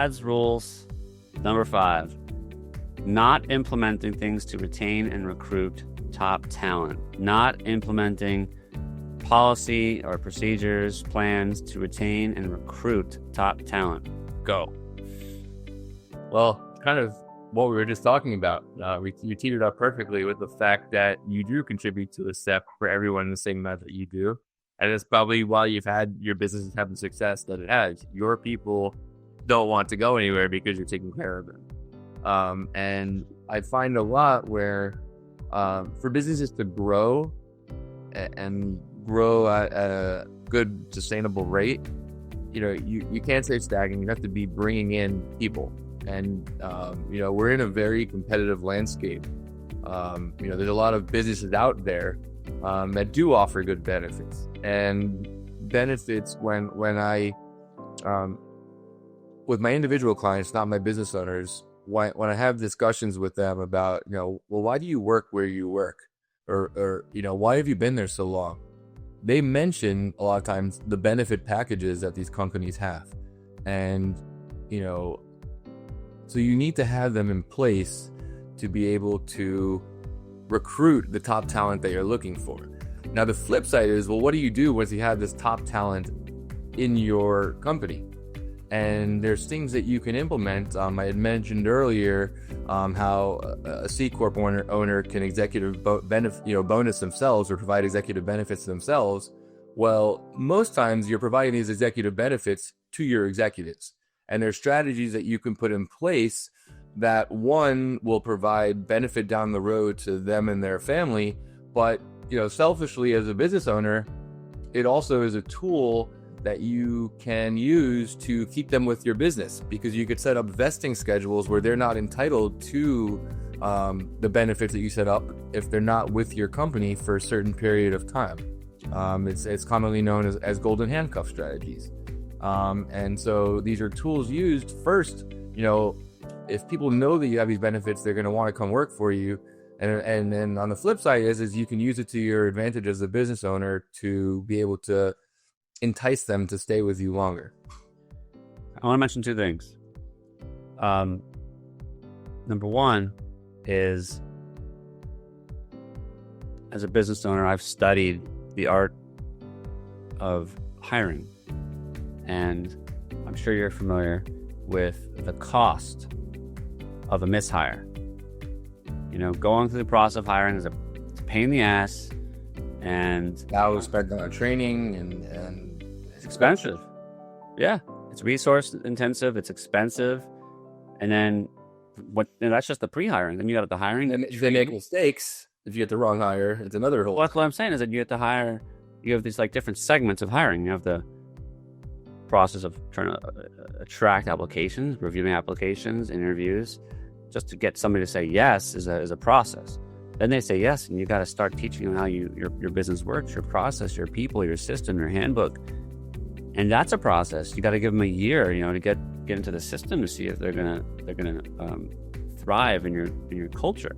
Brad's rules. Number 5, not implementing things to retain and recruit top talent. Not implementing policy or procedures, plans to retain and recruit top talent. Go. Well, kind of what we were just talking about. You teed it up perfectly with the fact that you do contribute to the step for everyone in the same amount that you do. And it's probably why you've had your business have the success that it has. Your people don't want to go anywhere because you're taking care of them. And I find a lot where for businesses to grow and grow at a good sustainable rate, you can't stay stagnant. You have to be bringing in people. And, we're in a very competitive landscape. There's a lot of businesses out there that do offer good benefits. And benefits when I, with my individual clients, not my business owners, when I have discussions with them about, well, why do you work where you work? Or why have you been there so long? They mention a lot of times the benefit packages that these companies have. And, so you need to have them in place to be able to recruit the top talent that you're looking for. Now, the flip side is, well, what do you do once you have this top talent in your company? And there's things that you can implement. I had mentioned earlier how a C Corp owner can executive bonus themselves or provide executive benefits themselves. Well, most times you're providing these executive benefits to your executives. And there's strategies that you can put in place that, one, will provide benefit down the road to them and their family. But, selfishly as a business owner, it also is a tool that you can use to keep them with your business, because you could set up vesting schedules where they're not entitled to the benefits that you set up if they're not with your company for a certain period of time. It's commonly known as golden handcuff strategies. And so these are tools used first. If people know that you have these benefits, they're going to want to come work for you. And then on the flip side is you can use it to your advantage as a business owner to be able to entice them to stay with you longer. I want to mention 2 things. Number 1 is, as a business owner, I've studied the art of hiring. And I'm sure you're familiar with the cost of a mishire. Going through the process of hiring is it's a pain in the ass, and that was spent on training and it's expensive. Yeah, it's resource intensive, it's expensive, and then that's just the pre-hiring. Then you got the hiring. And they make mistakes. If you get the wrong hire, it's another whole. Well, that's what I'm saying is that you have to hire. You have these different segments of hiring. You have the process of trying to attract applications, reviewing applications, interviews, just to get somebody to say yes is a process. Then they say yes, and you got to start teaching them how your business works, your process, your people, your system, your handbook, and that's a process. You got to give them a year, to get into the system to see if they're gonna thrive in your culture.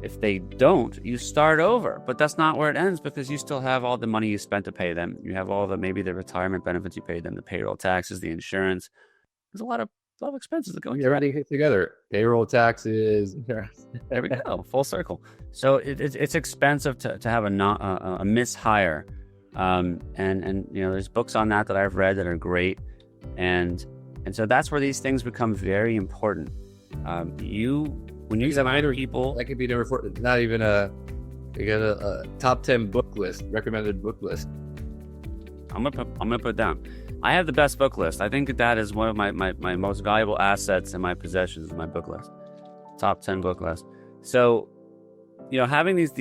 If they don't, you start over. But that's not where it ends, because you still have all the money you spent to pay them. You have all maybe the retirement benefits you paid them, the payroll taxes, the insurance. There's a lot of expenses that go into it. Everything together. Payroll, taxes. There we go. Full circle. So it's expensive to have a mishire. And there's books on that I've read that are great. And so that's where these things become very important. When you hire people, that could be number 4. Not even you got a top 10 book list, recommended book list. I'm gonna put it down. I have the best book list. I think that is one of my most valuable assets in my possessions, my book list. Top 10 book list. So, having these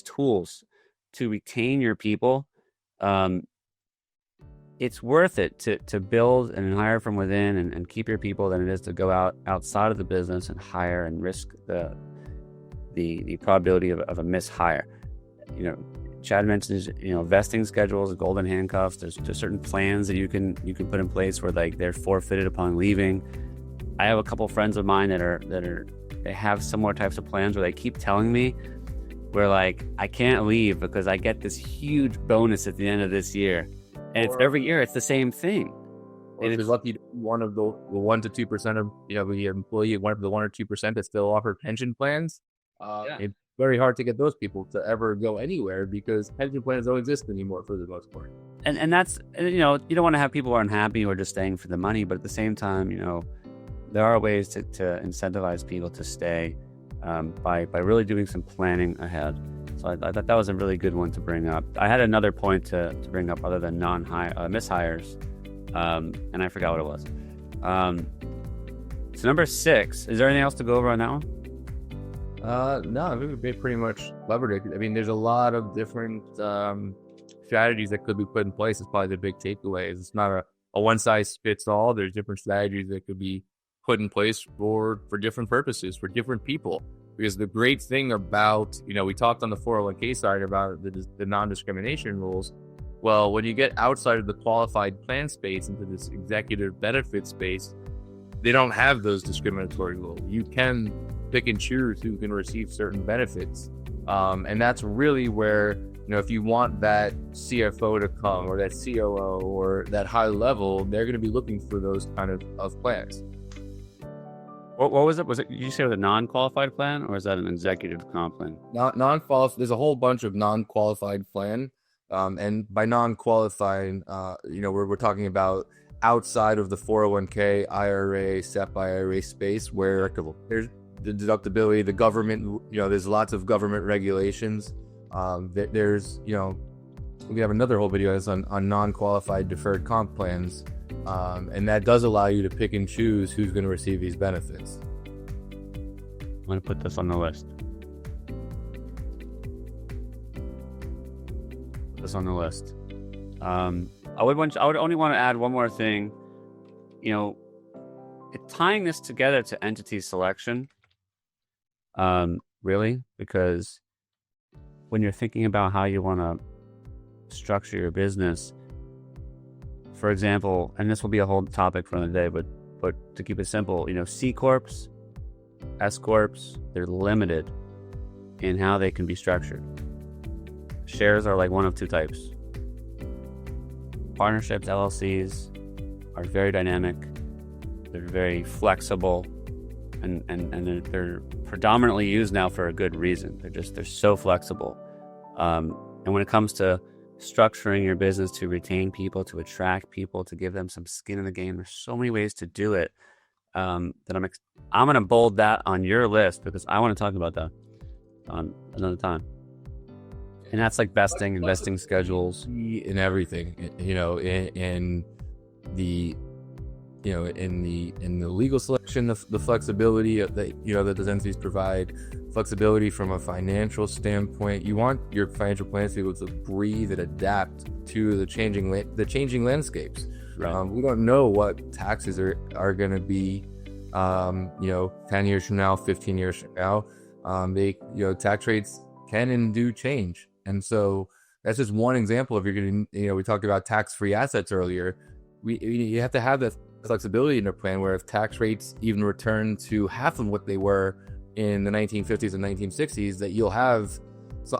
tools to retain your people, it's worth it to build and hire from within and keep your people than it is to go outside of the business and hire and risk the probability of a mishire. Chad mentions vesting schedules, golden handcuffs. There's certain plans that you can put in place where they're forfeited upon leaving. I have a couple friends of mine they have similar types of plans where they keep telling me where I can't leave because I get this huge bonus at the end of this year. And every year it's the same thing. or if you're lucky, one of the 1 to 2% of the employee, one of the 1 or 2% that still offer pension plans. It's very hard to get those people to ever go anywhere because pension plans don't exist anymore for the most part. And that's, you don't want to have people who are unhappy or just staying for the money, but at the same time, there are ways to incentivize people to stay by really doing some planning ahead. So I thought that was a really good one to bring up. I had another point to bring up other than mishires, and I forgot what it was. So number 6, is there anything else to go over on that one? No, I think we pretty much covered it. I mean, there's a lot of different strategies that could be put in place. It's probably the big takeaway. It's not a one size fits all. There's different strategies that could be put in place for different purposes, for different people. Because the great thing about, we talked on the 401k side about the non-discrimination rules. Well, when you get outside of the qualified plan space into this executive benefit space, they don't have those discriminatory rules. You can pick and choose who can receive certain benefits. And that's really where, if you want that CFO to come or that COO or that high level, they're going to be looking for those kind of plans. What was it? Did you say it was a non-qualified plan, or is that an executive comp plan? Non-qualified. There's a whole bunch of non-qualified plan, and by non-qualified, we're talking about outside of the 401k, IRA, SEP IRA space, where there's the deductibility, the government. There's lots of government regulations. There's we have another whole video on non-qualified deferred comp plans. And that does allow you to pick and choose who's going to receive these benefits. I'm going to put this on the list. I would only want to add one more thing. Tying this together to entity selection, really, because when you're thinking about how you want to structure your business, for example, and this will be a whole topic for another day, but to keep it simple, C corps, S corps, they're limited in how they can be structured. Shares are like one of two types. Partnerships, LLCs, are very dynamic. They're very flexible, and they're predominantly used now for a good reason. They're so flexible. And when it comes to structuring your business to retain people, to attract people, to give them some skin in the game, there's so many ways to do it that I'm going to bold that on your list because I want to talk about that on another time. And that's like investing schedules, in everything. In the legal selection, the flexibility that those entities provide, flexibility from a financial standpoint. You want your financial plans to be able to breathe and adapt to the changing landscapes. Right. We don't know what taxes are going to be 10 years from now, 15 years from now. Tax rates can and do change, and so that's just one example. If you're getting, we talked about tax-free assets earlier. You have to have that flexibility in a plan where if tax rates even return to half of what they were in the 1950s and 1960s, that you'll have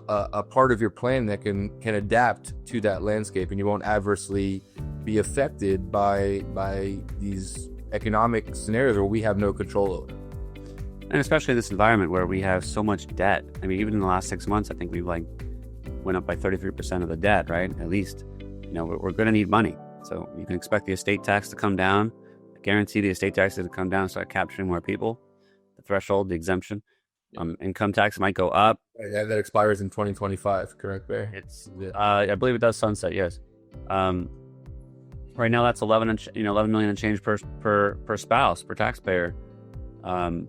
a part of your plan that can adapt to that landscape, and you won't adversely be affected by these economic scenarios where we have no control over. And especially in this environment where we have so much debt. I mean, even in the last 6 months, I think we've went up by 33% of the debt, right? At least, we're going to need money. So you can expect the estate tax to come down. I guarantee the estate tax is to come down and start capturing more people. The threshold, the exemption. Income tax might go up. Yeah, that expires in 2025, correct, Barry? I believe it does sunset, yes. Right now that's 11 million and change per spouse, per taxpayer. And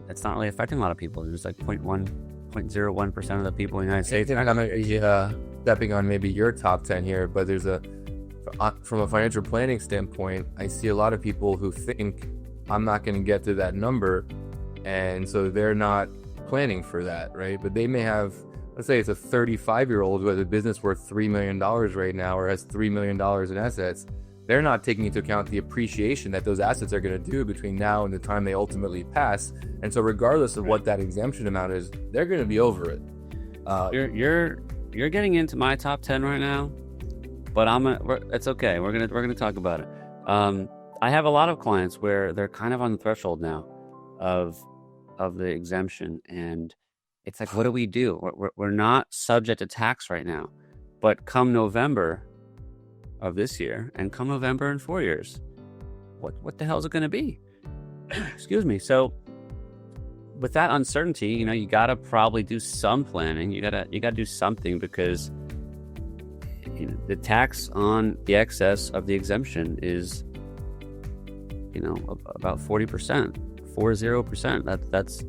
it's not really affecting a lot of people. There's like 0.01% of the people in the United States. I'm stepping on maybe your top 10 here, but from a financial planning standpoint, I see a lot of people who think I'm not going to get to that number, and so they're not planning for that, right? But they may have, let's say it's a 35-year-old who has a business worth $3 million right now or has $3 million in assets. They're not taking into account the appreciation that those assets are going to do between now and the time they ultimately pass. And so regardless of what that exemption amount is, they're going to be over it. You're getting into my top 10 right now. but it's okay. We're gonna talk about it. I have a lot of clients where they're kind of on the threshold now of the exemption, and it's like, what do we do? We're not subject to tax right now, but come November of this year, and come November in 4 years, what the hell is it going to be? Excuse me. So with that uncertainty, you gotta probably do some planning. You gotta do something, because the tax on the excess of the exemption is, about 40%, 40%. That's,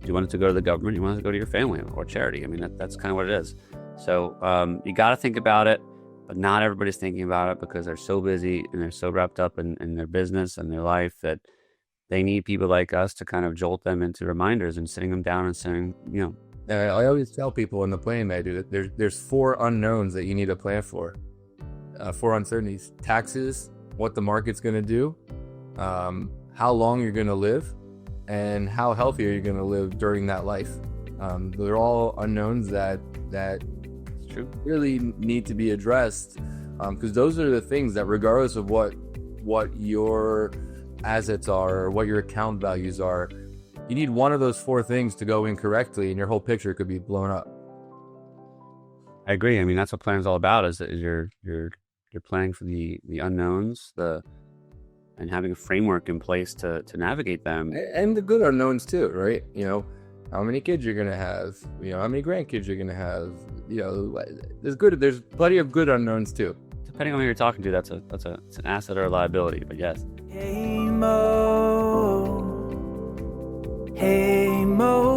you want it to go to the government, you want it to go to your family or charity. I mean, that's kind of what it is. So you got to think about it, but not everybody's thinking about it because they're so busy and they're so wrapped up in their business and their life that they need people like us to kind of jolt them into reminders and sitting them down and saying, I always tell people in the planning that I do that there's 4 unknowns that you need to plan for. 4 uncertainties: taxes, what the market's going to do, how long you're going to live, and how healthy are you going to live during that life. They're all unknowns that it's true, really need to be addressed, because those are the things that, regardless of what your assets are or what your account values are, you need one of those 4 things to go incorrectly and your whole picture could be blown up. I agree. I mean, that's what planning's all about, is that you're planning for the unknowns, and having a framework in place to navigate them. And the good unknowns too, right? How many kids you're gonna have, how many grandkids you're gonna have, there's plenty of good unknowns too. Depending on who you're talking to, it's an asset or a liability, but yes. Haimo, Haimo.